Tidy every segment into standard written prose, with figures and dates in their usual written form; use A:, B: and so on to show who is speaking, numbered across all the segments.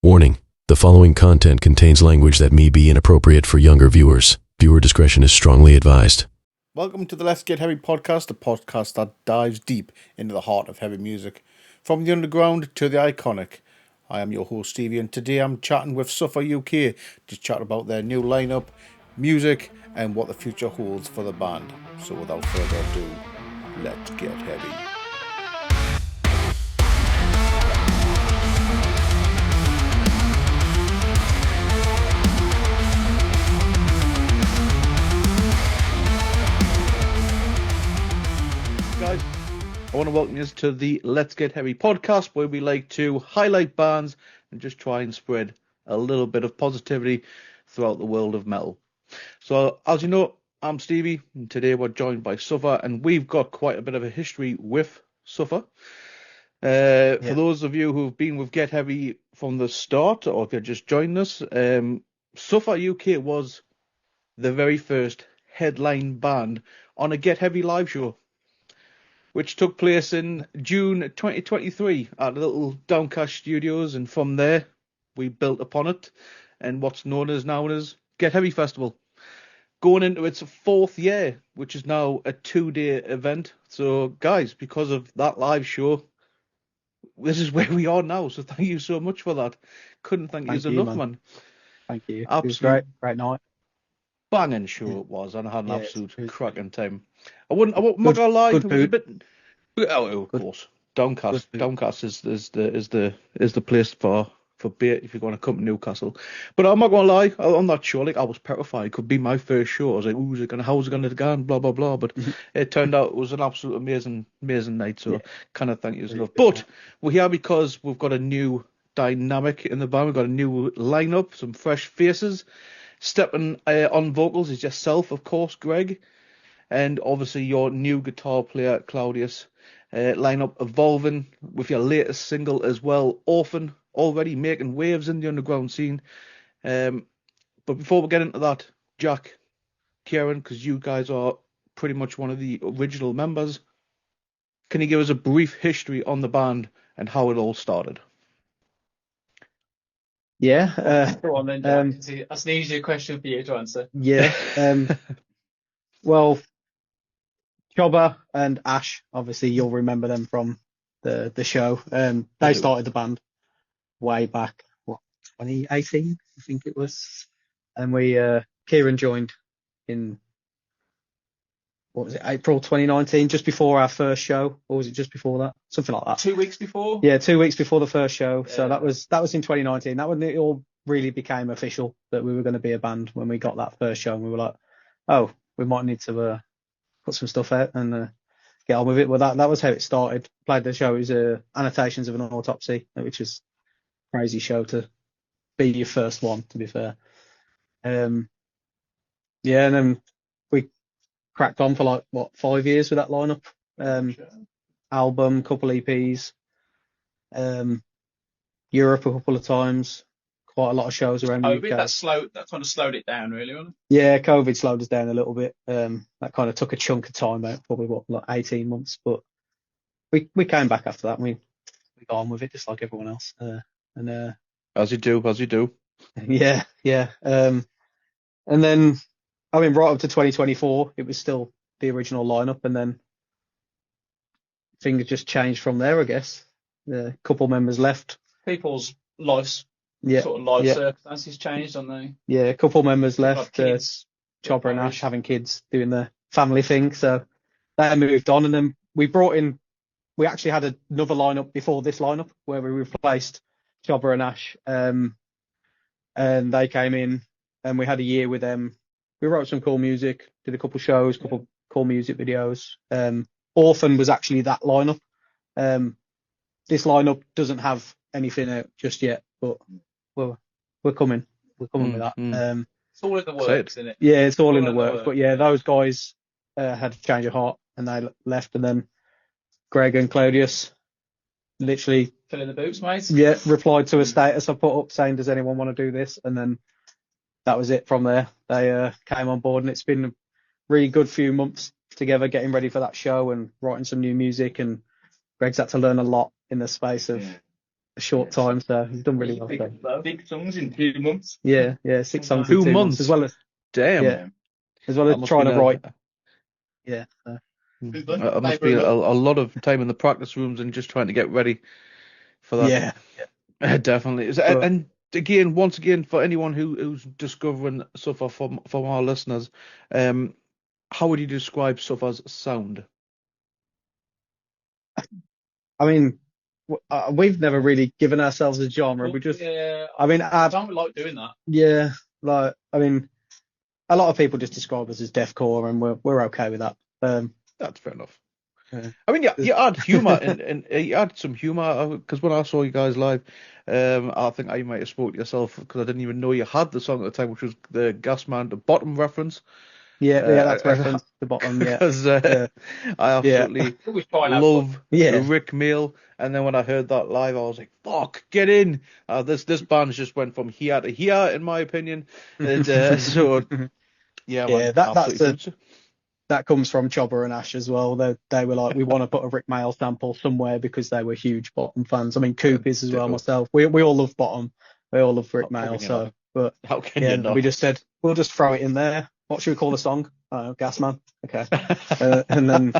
A: Warning: the following content contains language that may be inappropriate for younger viewers. Viewer discretion is strongly advised.
B: Welcome to the Let's Get Heavy podcast, the podcast that dives deep into the heart of heavy music, from the underground to the iconic. I am your host Stevie, and today I'm chatting with Suffer UK to chat about their new lineup, music, and what the future holds for the band. So without further ado, let's get heavy. Guys, I want to welcome you to the Let's Get Heavy podcast, where we like to highlight bands and just try and spread a little bit of positivity throughout the world of metal. So, as you know, I'm Stevie, and today we're joined by Suffer, and we've got quite a bit of a history with Suffer. For those of you who've been with Get Heavy from the start, or if you're just joining us, Suffer UK was the very first headline band on a Get Heavy live show, which took place in June 2023 at the little Downcast Studios, and from there we built upon it and what's known as now as Get Heavy Festival, going into its fourth year, which is now a 2-day event. So guys, because of that live show, this is where we are now, so thank you so much for that. Couldn't thank you enough, man.
C: Thank you.
B: Absolute
C: It was great night.
B: Banging show it was, and I had an absolute cracking time. I'm not gonna lie, it was a bit. Oh, of course, Downcast is the place for bait if you're going to come to Newcastle. But I'm not gonna lie, I'm not sure. Like, I was petrified. It could be my first show. I was like, how's it gonna go? And blah blah blah. But it turned out it was an absolute amazing night. So kind of thank you enough. But we're here because we've got a new dynamic in the band. We've got a new lineup, some fresh faces. Stepping on vocals is yourself, of course, Greg, and obviously your new guitar player, Claudius. Lineup evolving with your latest single as well, Orphan, already making waves in the underground scene. But before we get into that, Jack, Kieran, because you guys are pretty much one of the original members, can you give us a brief history on the band and how it all started?
C: Yeah.
D: Go on then, Jack. That's an easier question for you to answer.
C: Yeah. Well, Chobber and Ash, obviously you'll remember them from the show. They started the band way back, 2018, I think it was. And Kieran joined in, April 2019, just before our first show, or was it just before that? Something like that.
D: 2 weeks before?
C: Yeah, 2 weeks before the first show. Yeah. So that was in 2019. That when it all really became official that we were going to be a band, when we got that first show, and we were like, oh, we might need to put some stuff out and get on with it. Well, that was how it started. Played the show. It was Annotations of an Autopsy, which is a crazy show to be your first one, to be fair. And then we cracked on for 5 years with that lineup. Album, couple EPs, Europe a couple of times, quite a lot of shows around the UK.
D: That kind of slowed it down, really, wasn't it?
C: Yeah, COVID slowed us down a little bit. That kind of took a chunk of time out, probably 18 months. But we came back after that, and we got on with it just like everyone else.
B: As you do.
C: Yeah. And then, right up to 2024, it was still the original lineup, and then things just changed from there, I guess. A couple members left.
D: People's lives, circumstances changed, don't they?
C: Yeah, a couple members left.
D: Chopper
C: and Ash having kids, doing the family thing, so they moved on, and then we actually had another lineup before this lineup where we replaced Chopper and Ash, and they came in, and we had a year with them. We wrote some cool music, did a couple shows, couple cool music videos. Orphan was actually that lineup. This lineup doesn't have anything out just yet, but we're coming. We're coming with that.
D: It's all in the works, isn't it?
C: Yeah, it's all in the works. But yeah, those guys had a change of heart, and they left, and then Greg and Claudius literally
D: fill in the boots, mate.
C: Yeah, replied to a status I put up saying, does anyone want to do this? And then that was it from there. They came on board, and it's been a really good few months together getting ready for that show and writing some new music, and Greg's had to learn a lot in the space of a short time, so he's done really well.
D: Big songs in 2 months.
C: Yeah, 6 songs in 2 months, as well as
B: damn,
C: as well as trying to write. Yeah,
B: it must be a lot of time in the practice rooms and just trying to get ready for that. Yeah, definitely. And again, once again, for anyone who's discovering Suffer from our listeners, how would you describe Suffer's sound?
C: I mean, we've never really given ourselves a genre. We just, I mean,
D: I don't like doing that.
C: Yeah, like, I mean, a lot of people just describe us as deathcore, and we're okay with that.
B: That's fair enough. Yeah. I mean, you add humour, and you add some humour, because when I saw you guys live, I think I might have spoke to yourself because I didn't even know you had the song at the time, which was the Gasman, the Bottom reference.
C: Yeah, that's reference to the Bottom, yeah.
B: Because I absolutely love Rick Mail, and then when I heard that live, I was like, fuck, get in! This band just went from here to here, in my opinion. And, so, man,
C: that comes from Chobber and Ash as well. They were like, we want to put a Rick Mail sample somewhere because they were huge Bottom fans. I mean, Coop is as well, myself. We all love Bottom. We all love Rick Mail. So, but
B: how can you not?
C: We just said, we'll just throw it in there. What should we call the song? Gasman. Okay. And then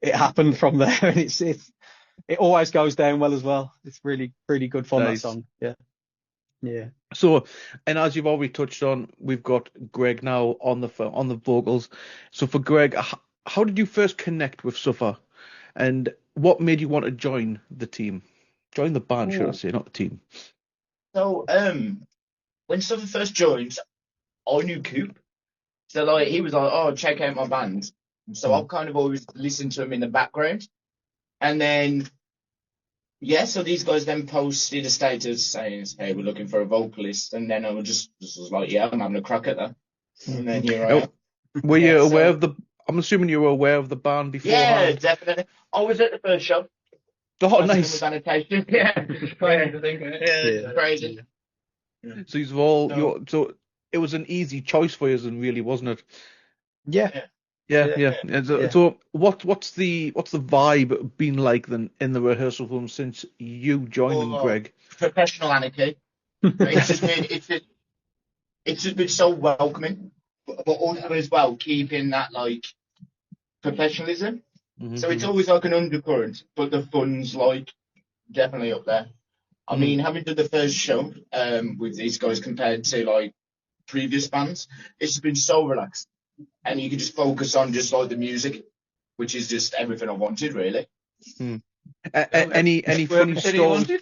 C: it happened from there. And it always goes down well as well. It's really, really good fun, that song. Yeah.
B: So, and as you've already touched on, we've got Greg now on the vocals. So for Greg, how did you first connect with Suffer, and what made you want to join the team? Join the band, should I say, not the team.
E: So, when Suffer first joined, I knew Coop. So like he was like, "Oh, check out my band." So I've kind of always listened to him in the background, and then. Yeah, so these guys then posted a status saying, "Hey, we're looking for a vocalist," and then I was like, "Yeah, I'm having a crack at that." And then here I am.
B: Were you aware of the? I'm assuming you were aware of the band before.
E: Yeah, definitely. I was at the first show.
B: Oh, nice.
E: Annotation. Yeah, crazy.
B: So you've all. So it was an easy choice for you, really, wasn't it?
C: Yeah.
B: So what's the vibe been like then in the rehearsal room since you joined, Greg?
E: Professional anarchy. It's just been so welcoming, but also as well keeping that like professionalism. Mm-hmm. So it's always like an undercurrent, but the fun's like definitely up there. I mean, having done the first show with these guys compared to like previous bands, it's been so relaxed. And you can just focus on just like the music, which is just everything I wanted, really.
B: Any funny stories?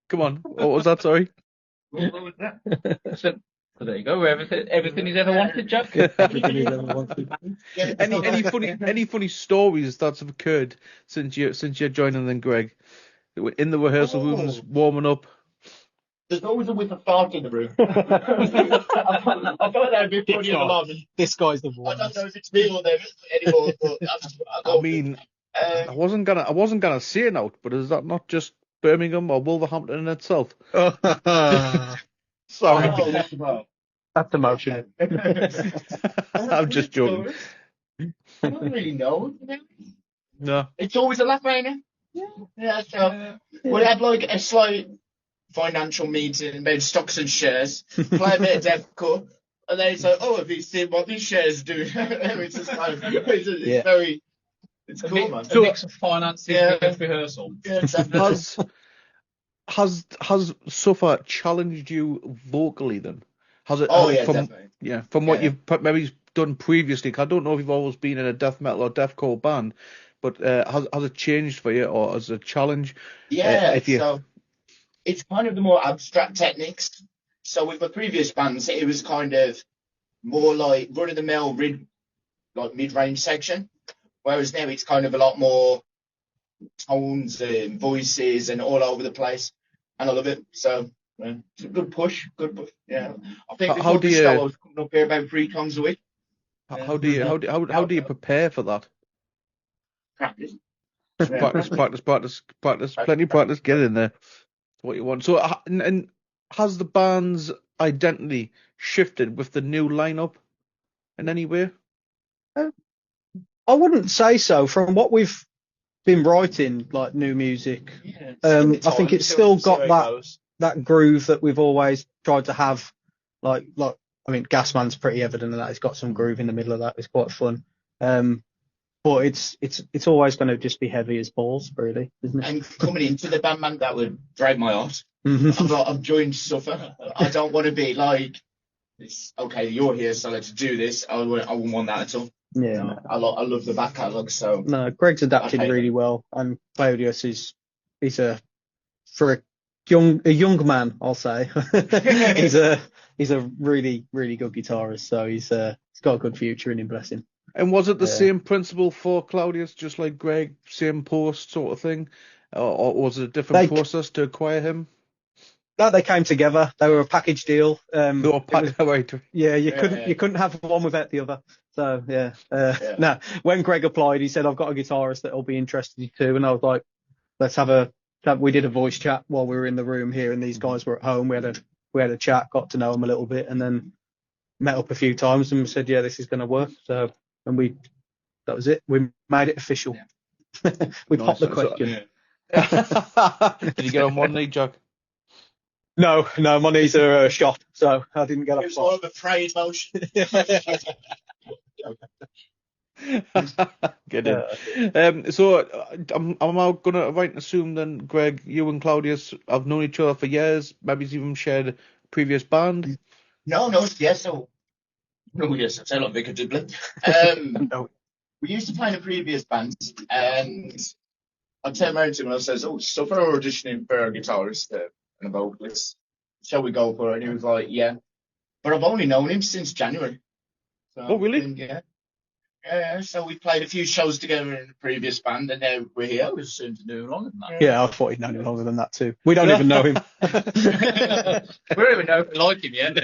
B: Come on, what was that? Sorry.
D: What was that? So there you go. Everything he's ever wanted, Jack.
B: Any funny stories that have occurred since you're joining them, Greg? In the rehearsal rooms, warming up.
E: There's always a whiff of fart in the room. I thought that would be funny at the moment.
C: This guy's the one.
E: I don't know if it's me or them anymore. But
B: I mean, I wasn't gonna say it out, but is that not just Birmingham or Wolverhampton in itself? Sorry.
C: That's emotion.
B: I'm just joking.
E: I don't really know.
B: No.
E: It's always a laugh, ain't it? Yeah. So we had like a slight financial meeting about stocks and shares, play a bit of deathcore, and then it's like, "Oh, have you seen what these shares do?" It's just like, it's cool, man.
D: A mix of finances with rehearsal.
E: Yeah, exactly.
B: Has Suffer challenged you vocally then? Has it?
E: Definitely.
B: From what you've maybe done previously. I don't know if you've always been in a death metal or deathcore band, but has it changed for you, or as a challenge?
E: Yeah. So it's kind of the more abstract techniques. So with the previous bands, it was kind of more like run-of-the-mill mid-range section, whereas now it's kind of a lot more tones and voices and all over the place, and I love it. So it's a good push. Yeah, I think I was coming up here about 3 times a week.
B: How do you prepare for that?
E: Practice.
B: Practice. Plenty of practice. Get in there. That's what you want. So, and has the band's identity shifted with the new lineup in any way?
C: I wouldn't say so. From what we've been writing like new music.
E: Yeah,
C: I think it's still got that groove that we've always tried to have. Like I mean, Gasman's pretty evident in that. It's got some groove in the middle of that. It's quite fun. But it's always going to just be heavy as balls, really, isn't it?
E: And coming into the band, man, that would break my heart. I'm joined to suffer. I don't want to be like, okay, you're here, so let's do this. I wouldn't want that at all.
C: Yeah,
E: no. I love the back catalogue. So
C: no, Greg's adapted really well, and Claudius he's a young man, I'll say. he's a really good guitarist, so he's got a good future in him, bless him.
B: And was it the same principle for Claudius, just like Greg, same post sort of thing, or was it a different process to acquire him?
C: No, they came together. They were a package deal.
B: They were right.
C: Yeah, you couldn't have one without the other. So no. When Greg applied, he said, "I've got a guitarist that'll be interested too," and I was like, "Let's have a." We did a voice chat while we were in the room here, and these guys were at home. We had a chat, got to know them a little bit, and then met up a few times and said, "Yeah, this is going to work." So, and that was it. We made it official. Yeah. We popped the question.
B: Did you get on one knee, Jack?
C: No, my knees are shot, so I didn't get up.
E: It was more of a praying motion.
B: Get in. So I'm going to right and assume then, Greg, you and Claudius have known each other for years, maybe even shared a previous band?
E: No, yes, so... No, yes, I sound like Vicar Dublin.
C: No.
E: We used to play in a previous band, and I turned around to him and I says, so for auditioning for a guitarist and a vocalist, shall we go for it? And he was like, yeah. But I've only known him since January. So,
B: oh, really?
E: Yeah, so we played a few shows together in the previous band, and now we're here.
D: We seem to know longer than that.
C: Yeah, I thought he'd known him longer than that too. We don't even know him.
D: We don't even know if we like him yet.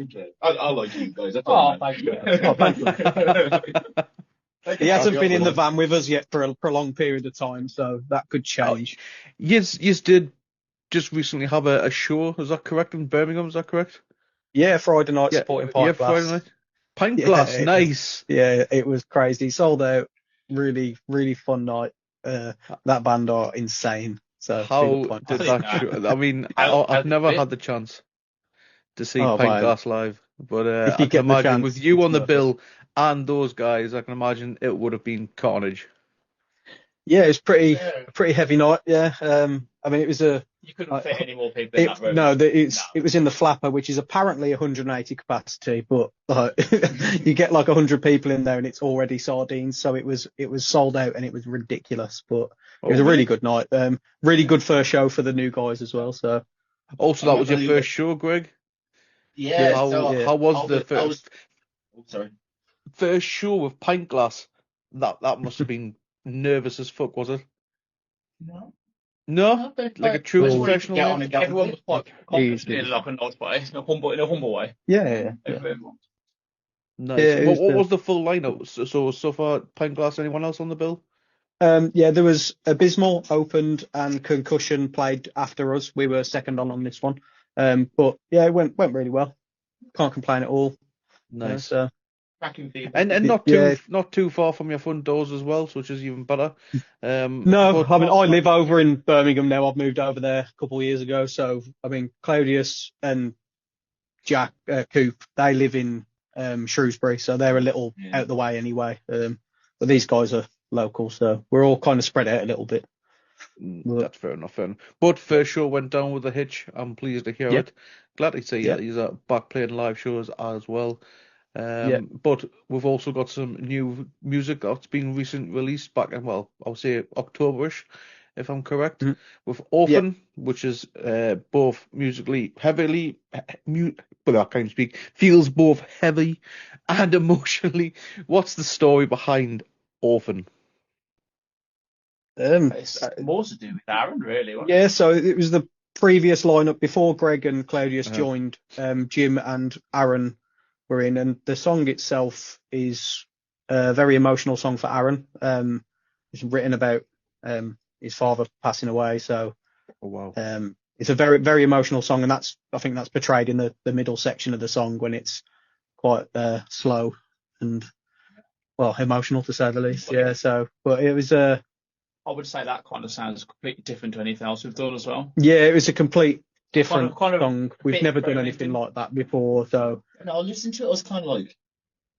E: Okay. I like you guys.
D: Thank you.
C: Thank you. He hasn't been in the van with us yet for a prolonged period of time, so that could change.
B: Yes, did just recently have a show. Is that correct, in Birmingham? Is that correct?
C: Yeah, Friday night supporting Pint Glass.
B: Friday night. Pint Glass, nice.
C: It was crazy. Sold out. Really, really fun night. That band are insane. So
B: how did that show? I mean, I've never had the chance to see Pint Glass live, but I can imagine with you on the bill and those guys, I can imagine it would have been carnage.
C: Yeah, it's pretty heavy night. Yeah, I mean, it was
D: you couldn't fit any more people in that room.
C: No, it was in the Flapper, which is apparently 180 capacity, but you get like 100 people in there and it's already sardines. So it was sold out and it was ridiculous, but it was a really good night. Really good first show for the new guys as well. So
B: also that was your first show, Greg?
E: Yeah.
B: How was the first show with Pint Glass? That must have been nervous as fuck, was it? No, like a true professional.
D: Everyone was quite confident in like a nice way, in a humble way.
C: Yeah.
B: Nice. Yeah, what was the full lineup? So far, Pint Glass. Anyone else on the bill?
C: There was Abysmal opened and Concussion played after us. We were second on this one. But yeah, it went really well. Can't complain at all.
B: Nice.
E: And
B: not too far from your front doors as well, which is even better.
C: I live over in Birmingham now. I've moved over there a couple of years ago. So I mean, Claudius and Jack Coop, they live in Shrewsbury, so they're a little out the way anyway. But these guys are local, so we're all kind of spread out a little bit.
B: That's fair enough. But first show went down with a hitch. I'm pleased to hear it. Glad to see he's back playing live shows as well. But we've also got some new music that's been recently released back in, I would say October-ish, if I'm correct, with Orphan, which is both musically heavily, but I can't speak, feels both heavy and emotionally. What's the story behind Orphan?
D: It's more to do with Aaron, really.
C: Yeah, so it was the previous lineup before Greg and Claudius joined. Jim and Aaron were in, and the song itself is a very emotional song for Aaron. It's written about his father passing away, so it's a very, very emotional song, and I think that's portrayed in the middle section of the song when it's quite slow and emotional to say the least. Yeah. So, but it was
D: I would say that kind of sounds completely different to anything else we've done as well.
C: Yeah, it was a complete different
D: kind of
C: song. We've never done anything like that before. So,
E: and I listened to it, I was kind of like,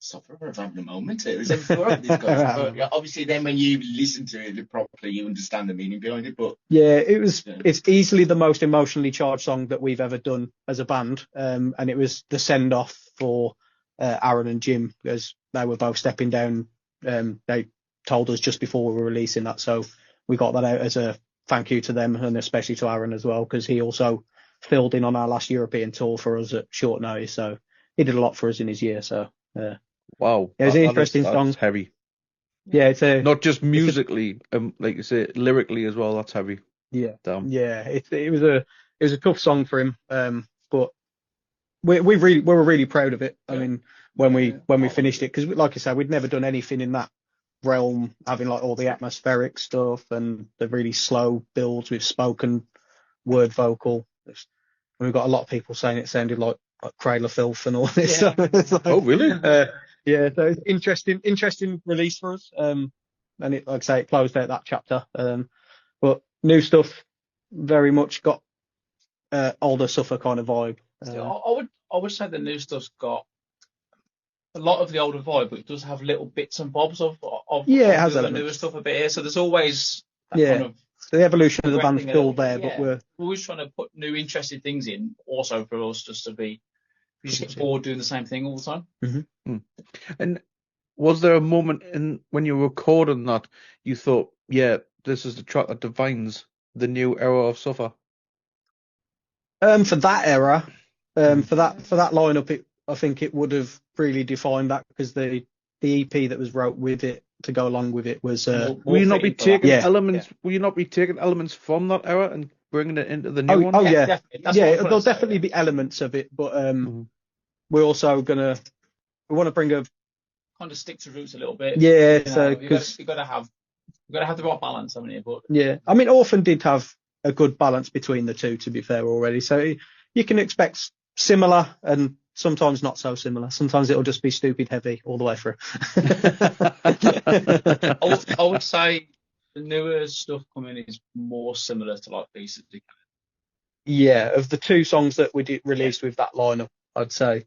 E: sufferer of having a moment. It was these guys. But obviously, then when you listen to it properly, you understand the meaning behind it. But
C: yeah, it's easily the most emotionally charged song that we've ever done as a band. And it was the send off for Aaron and Jim, because they were both stepping down. They told us just before we were releasing that, so we got that out as a thank you to them, and especially to Aaron as well, because he also filled in on our last European tour for us at short notice. So he did a lot for us in his year. So
B: wow,
C: it was an interesting song.
B: That's heavy.
C: Yeah, it's
B: not just musically, like you say, lyrically as well. That's heavy.
C: Yeah,
B: damn.
C: Yeah. It was a tough song for him, but we were really proud of it. I mean, when we finished it, because like I said, we'd never done anything in that realm, having like all the atmospheric stuff and the really slow builds with spoken word vocal. We got a lot of people saying it sounded like Cradle of Filth and all this stuff. Like,
B: oh, really?
C: Yeah, so it's interesting release for us. And it, like I say, it closed out that chapter. But new stuff very much got older Suffer kind of vibe.
D: I would say the new stuff's got a lot of the older vibe, but it does have little bits and bobs of
C: it has
D: the newer stuff a bit here. So there's always that kind of
C: the evolution of the band's still there, but we're
D: always trying to put new interesting things in. Also for us, just to be, we just get bored doing the same thing all the time.
C: Mm-hmm.
B: And was there a moment when you were recording that you thought, yeah, this is the track that defines the new era of Suffer?
C: For that era, for that lineup, I think it would have really defined that, because the EP that was wrote with it to go along with it was.
B: Will you not be taking elements? Yeah. Will you not be taking elements from that era and bringing it into the new one?
C: Oh yeah, there'll definitely be elements of it, but we're also we want to bring a
D: kind of stick to roots a little bit.
C: Yeah, so
D: because you got to have the right balance, haven't you? But
C: yeah, I mean, Orphan did have a good balance between the two, to be fair, already. So you can expect similar and sometimes not so similar. Sometimes it'll just be stupid heavy all the way through.
D: I would say the newer stuff coming is more similar to like Beast.
C: Yeah, of the two songs that we released with that lineup, I'd say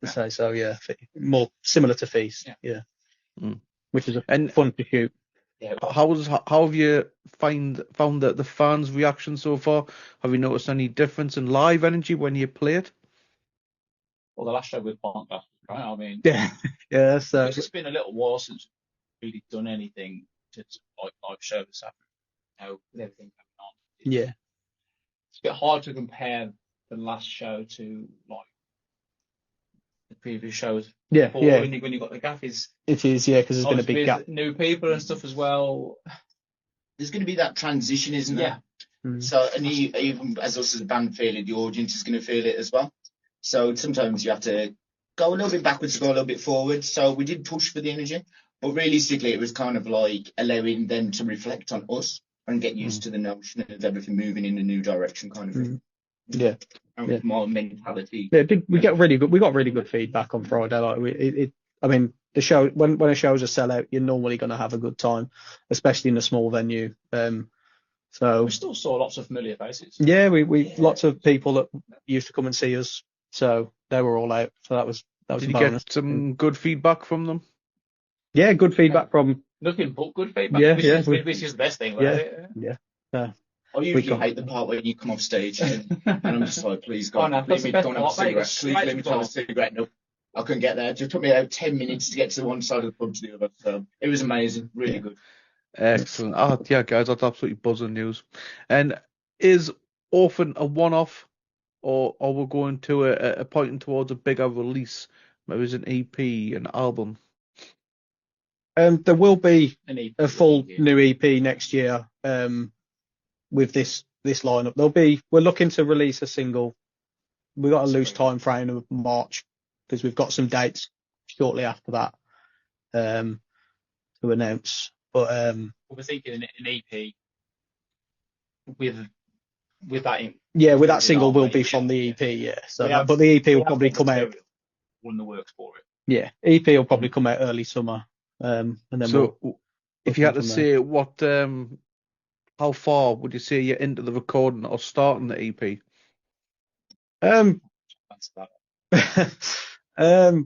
C: so. Yeah, more similar to Feast. Yeah. Which is fun to shoot.
D: Yeah.
B: How have you found the fans' reaction so far? Have you noticed any difference in live energy when you play it?
D: Well, the last show with Punk, right? I mean,
C: yeah. So
D: it's been a little while since we've really done anything to like live shows after with everything going on.
C: Yeah,
D: it's a bit hard to compare the last show to like the previous shows.
C: Yeah.
D: When you got the gaffies.
C: It is, yeah, because there's been a big gap.
D: New people and stuff as well.
E: There's going to be that transition, isn't there?
C: Yeah.
E: So, and even as us as a band feel it, the audience is going to feel it as well. So sometimes you have to go a little bit backwards to go a little bit forward. So we did push for the energy, but realistically, it was kind of like allowing them to reflect on us and get used to the notion of everything moving in a new direction, kind of thing.
C: Yeah.
E: And more mentality.
C: Yeah, we got really good feedback on Friday. Like I mean, the show when a show's a sellout, you're normally going to have a good time, especially in a small venue. So
D: we still saw lots of familiar faces.
C: Yeah, we lots of people that used to come and see us, so they were all out. So that was.
B: Did you get some good feedback from them?
C: Yeah, good feedback from.
D: Nothing but good feedback.
C: Yeah,
D: which is the best thing. Right?
C: Yeah.
E: I usually hate the part where you come off stage and I'm just like, please God, leave me don't have a cigarette. Please let me try a cigarette. No, I couldn't get there. It just took me about 10 minutes to get to one side of the pub to the other. So it was amazing, really good.
B: Excellent. Yeah, guys, that's absolutely buzzing news. And is Orphan a one-off, or are we going to a pointing towards a bigger release? Maybe it's an EP, an album.
C: There will be a full new EP next year. With this lineup, we're looking to release a single. We've got a loose time frame of March because we've got some dates shortly after that to announce. But
D: we're thinking an EP with that.
C: With that single will be from the EP. Yeah. So, but the EP will probably come out.
D: On the works for it.
C: Yeah, EP will probably come out early summer. and then
B: so if you had to say what, how far would you say you're into the recording or starting the EP?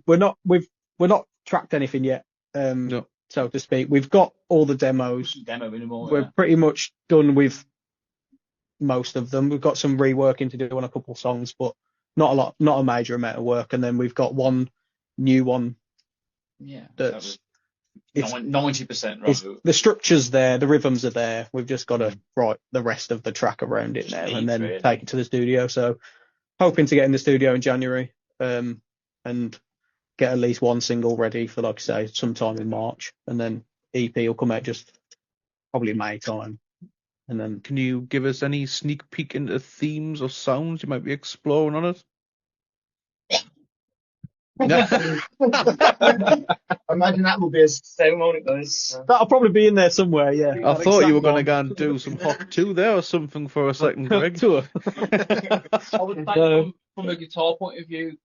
C: We're not tracked anything yet,
B: No.
C: so to speak. We've got all the demos.
D: Demo anymore.
C: We're pretty much done with most of them. We've got some reworking to do on a couple of songs, but not a major amount of work. And then we've got one new one.
D: Yeah.
C: That's
D: 90%. Right.
C: The structure's there, the rhythms are there. We've just got to write the rest of the track around it now, and then take it to the studio. So hoping to get in the studio in January, and get at least one single ready for, like I say, sometime in March, and then EP will come out just probably May time. And then,
B: can you give us any sneak peek into themes or sounds you might be exploring on it?
E: Imagine that will be a ceremony, guys.
C: That'll probably be in there somewhere, yeah.
B: I thought you were going to go and do some Hot 2 there or something for a second, Greg.
C: Tour.
D: I would say from a guitar point of view,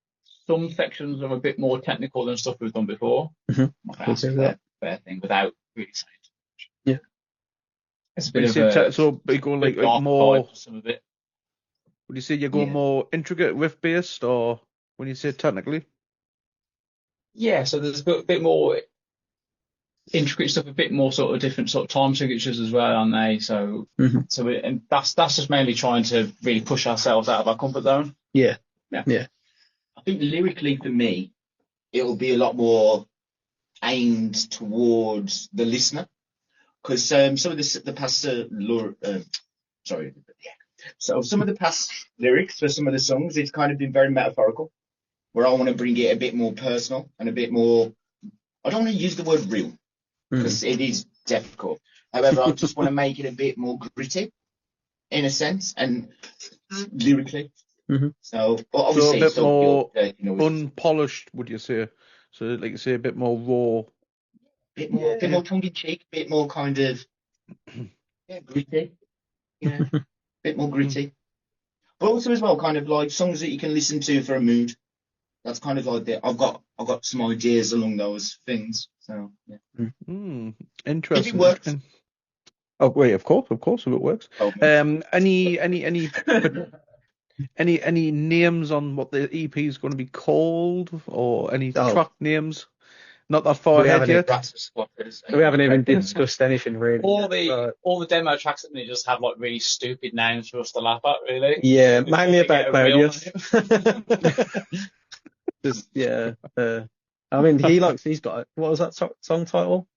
D: some sections are a bit more technical than stuff we've done before.
C: Mm-hmm.
D: That's a fair thing without really saying too much.
C: Yeah.
B: It's a bit of a... So are you going like more...
D: Some of it.
B: Would you say you're going more intricate riff-based, or when you say technically?
D: Yeah, so there's a bit more intricate stuff, a bit more sort of different sort of time signatures as well, aren't they? So, and that's just mainly trying to really push ourselves out of our comfort zone.
C: Yeah.
E: I think lyrically for me, it'll be a lot more aimed towards the listener, because some of the past so some of the past lyrics for some of the songs, it's kind of been very metaphorical, where I want to bring it a bit more personal and a bit more. I don't want to use the word real because it is deathcore. However, I just want to make it a bit more gritty, in a sense, and lyrically.
C: Mm-hmm.
E: So obviously,
B: a bit more unpolished, would you say? So, like you say, a bit more raw,
E: bit more tongue in cheek, bit more kind of gritty, bit more gritty. But also as well, kind of like songs that you can listen to for a mood. That's kind of like I've got some ideas along those things. So yeah.
B: Interesting.
E: If it works.
B: Oh wait, of course, if it works.
E: Oh,
B: any names on what the EP is going to be called, or any track names? Not that far ahead yet.
C: We haven't even discussed anything really.
D: All the demo tracks that they just have like really stupid names for us to laugh at, really.
C: Yeah, mainly about Claudius. I mean, he's got what was that song title?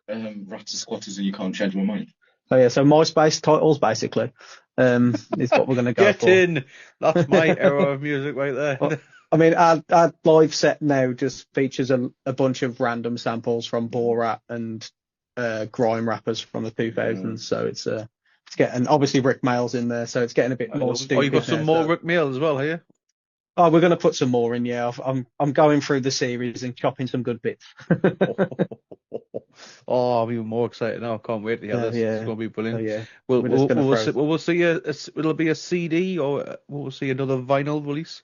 E: Rats and Squatters and You Can't Change My Mind.
C: Oh yeah, so MySpace titles basically is what we're going to go
B: Get
C: for.
B: in. That's my era of music right there.
C: Well, I mean, our live set now just features a bunch of random samples from Borat and grime rappers from the 2000s. So it's getting, obviously Rick Mail's in there, so it's getting a bit more stupid.
B: Oh, you've got some more Rick Mail as well, have you?
C: Oh, we're going to put some more in, yeah. I'm going through the series and chopping some good bits.
B: Oh, I'm even more excited now. I can't wait to hear this. It's going to be brilliant.
C: Oh, yeah.
B: We'll see it'll be a CD, or we'll see another vinyl release.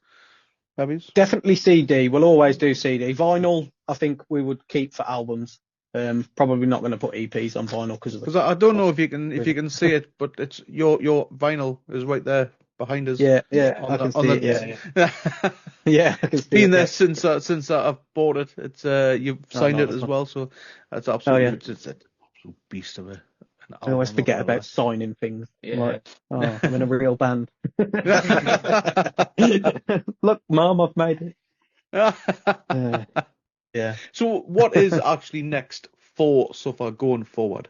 C: Definitely CD. We'll always do CD. Vinyl, I think we would keep for albums. Probably not going to put EPs on vinyl because
B: I don't know if you can see it, but it's your vinyl is right there behind us.
C: Yeah, I can see it. Yeah, I can see
B: been
C: it,
B: there since I've bought it. It's you've signed it as well, so that's absolutely it's an absolute beast of it.
C: I always forget about signing things.
D: Yeah.
C: Like, I'm in a real band. Look, Mum, I've made it. Yeah.
B: So what is actually next for Suffer going forward?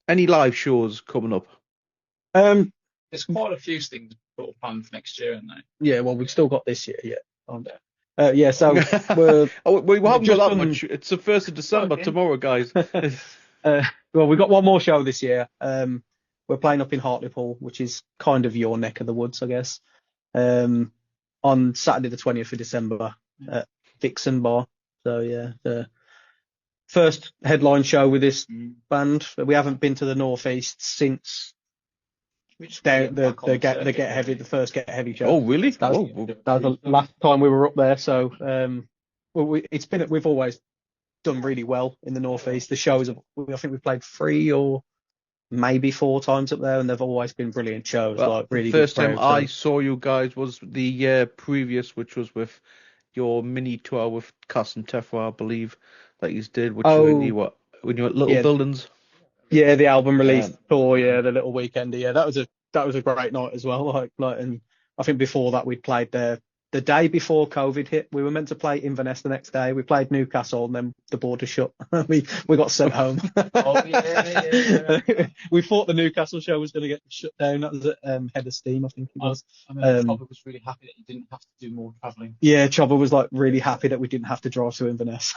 B: Any live shows coming up?
D: There's quite a few things sort of planned for next year, aren't they?
C: Yeah, well, we've still got this year yet. So
B: we haven't got that much. It's the 1st of December tomorrow, guys.
C: Well, we've got one more show this year. We're playing up in Hartlepool, which is kind of your neck of the woods, I guess. On Saturday the 20th of December at Vixen Bar. So yeah, the first headline show with this band. We haven't been to the Northeast since the first Get Heavy show.
B: Oh really?
C: That was the last time we were up there. So we've always done really well in the Northeast. The shows, I think we played 3 or maybe 4 times up there, and they've always been brilliant shows.
B: Well,
C: like really
B: the first
C: good
B: time
C: crowds.
B: I saw you guys was the year previous, which was with your mini tour with Cass and Tefra, I believe, that you did, which when you were at Little Buildings.
C: Yeah, the album release tour, the little weekend. Yeah, that was a great night as well. Like, and I think before that we'd played there the day before COVID hit. We were meant to play Inverness the next day. We played Newcastle, and then the border shut. we got sent home. We thought the Newcastle show was going to get shut down. That was at Head of Steam, I think it was.
D: Chobber was really happy that you didn't have to do more travelling.
C: Yeah, Chobber was like really happy that we didn't have to drive to Inverness.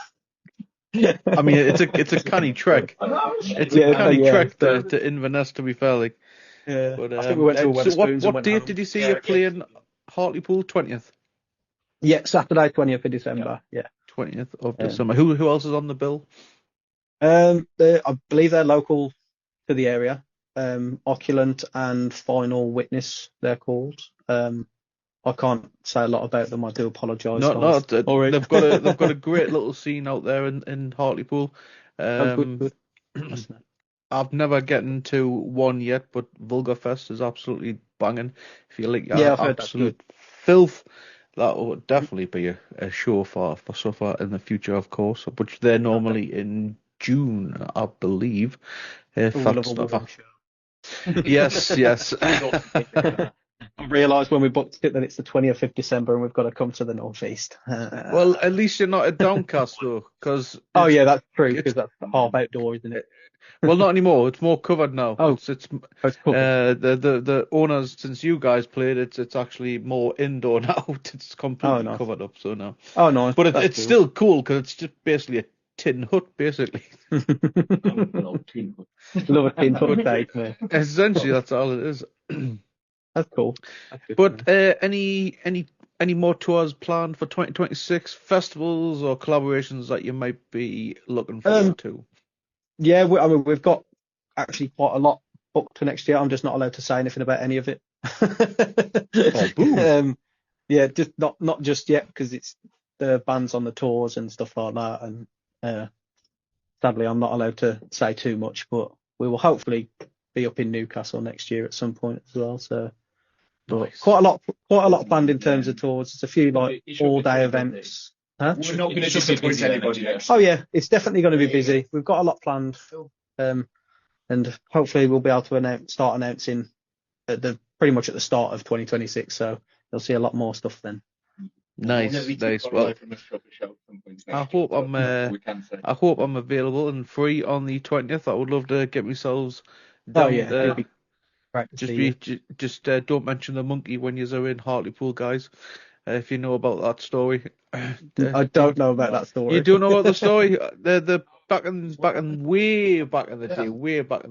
B: I mean, it's a canny trek. It's a canny trek to Inverness, to be fair. Like,
C: but, I think we went to Wetherspoons.
B: What date did you see you playing Hartlepool? 20th.
C: Yeah, Saturday, 20th of December. Yeah,
B: 20th of December. Who else is on the bill?
C: I believe they're local to the area. Oculent and Final Witness, they're called. I can't say a lot about them. I do apologise.
B: They've got a great little scene out there in Hartlepool.
C: Good.
B: I've never gotten to one yet, but Vulgarfest is absolutely banging. If you like absolute filth, that would definitely be a show for Suffer in the future, of course. But they're normally in June, I believe. Yes.
C: I realised when we booked it that it's the 20th of December and we've got to come to the Northeast.
B: Well, at least you're not at Downcast, though. Cause
C: that's true, because that's half outdoor, isn't it?
B: Well, not anymore. It's more covered now.
C: It's covered.
B: The owners, since you guys played, it's actually more indoor now. It's completely covered up, so now.
C: Oh, nice.
B: But it's still cool, because it's just basically a tin hut, basically.
C: Love a tin hut take, mate.
B: Essentially, that's all it is.
C: That's cool.
B: But any more tours planned for 2026? Festivals or collaborations that you might be looking forward to?
C: Yeah, we've got actually quite a lot booked for next year. I'm just not allowed to say anything about any of it. Just not just yet, because it's the bands on the tours and stuff like that. And sadly, I'm not allowed to say too much. But we will hopefully be up in Newcastle next year at some point as well. So, but quite a lot planned in terms of tours. There's a few like all-day events. Huh?
D: We're not going to disappoint anybody.
C: Oh yeah, it's definitely going to be busy. We've got a lot planned, and hopefully we'll be able to start announcing pretty much at the start of 2026. So you'll see a lot more stuff then.
B: Nice. Well, I hope I'm available and free on the 20th. I would love to get myself down. Just don't mention the monkey when you're in Hartlepool, guys. If you know about that story.
C: I don't know about that story.
B: You don't know about the story? The way back in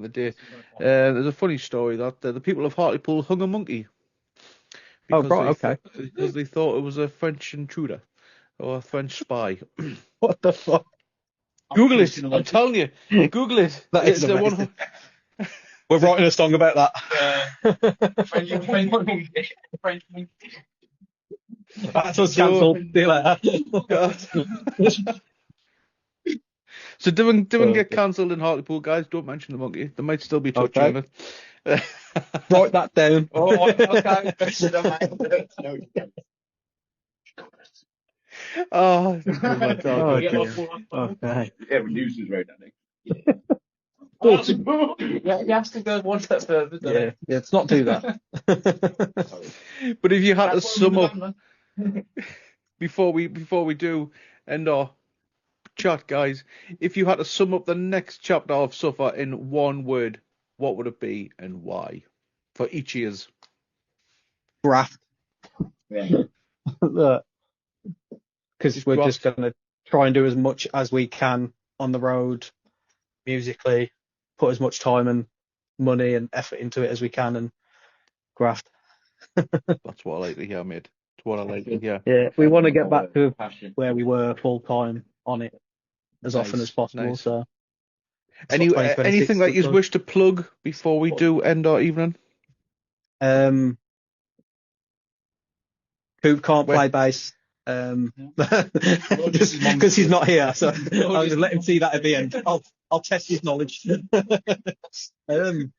B: the day. There's a funny story that the people of Hartlepool hung a monkey. Because they thought it was a French intruder or a French spy.
C: What the fuck?
B: Google it. I'm telling you. Google it.
C: That is amazing. We're writing a song about that.
D: French monkey.
C: That's what's cancelled. See you later.
B: So don't get cancelled in Hartlepool, guys. Don't mention the monkey. They might still be touching it.
C: Write that down.
B: Oh
C: my God.
E: Okay. Yeah, news is right now.
D: Yeah, you have to go one step further.
C: Yeah, let's not do that.
B: But if you had to sum up before we do end our chat, guys, if you had to sum up the next chapter of Suffer in one word, what would it be and why? For each year's
C: graft.
E: Yeah.
C: Because we're just going to try and do as much as we can on the road, musically, put as much time and money and effort into it as we can, and graft.
B: That's what I like to hear, mate. That's what I like to hear.
C: Yeah, we want to get back to where we were full time on it as often as possible.
B: Nice.
C: So,
B: anything that you wish to plug before we do end our evening?
C: Coop can't play bass. because he's not here. So I'll just let him see that at the end. I'll test his knowledge. No,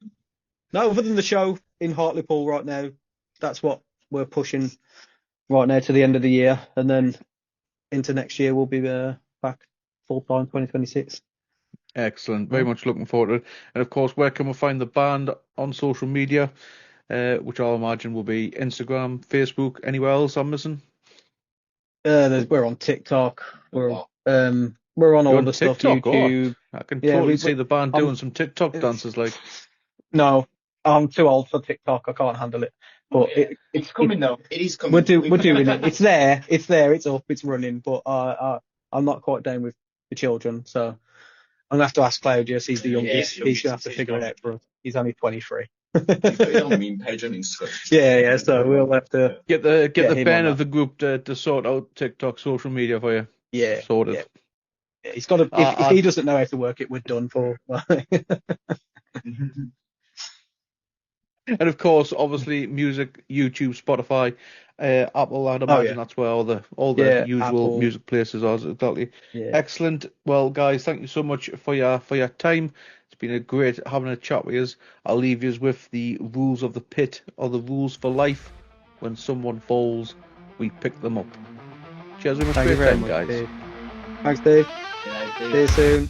C: other than the show in Hartlepool right now, that's what we're pushing right now to the end of the year, and then into next year we'll be back full time 2026.
B: Excellent. Very much looking forward to it. And of course, where can we find the band on social media? Which I'll imagine will be Instagram, Facebook, anywhere else I'm missing?
C: We're on TikTok. We're on all the stuff. YouTube.
B: I can totally see the band doing some TikTok dances. Like,
C: no, I'm too old for TikTok. I can't handle it. But
E: it's coming though. It is coming.
C: We're doing it. It's there. It's up. It's running. But I'm not quite down with the children, so I'm gonna have to ask Claudius. He's the youngest. He's gonna have to figure it out for us. He's only 23.
F: You've got your own meme page on Instagram.
C: Yeah. So we'll have to
B: get the Ben of the group to sort out TikTok social media for you.
C: Yeah,
B: sorted.
C: Yeah, he's got to. If he doesn't know how to work it, we're done for.
B: And of course, obviously, music, YouTube, Spotify, Apple. I'd imagine that's where all the usual Apple. Music places are. Exactly. Yeah. Excellent. Well, guys, thank you so much for your time. It's been a great having a chat with you. I'll leave you with the rules of the pit, or the rules for life. When someone falls, we pick them up. Cheers very much for your time, guys.
C: Dave. Thanks, Dave. See you soon.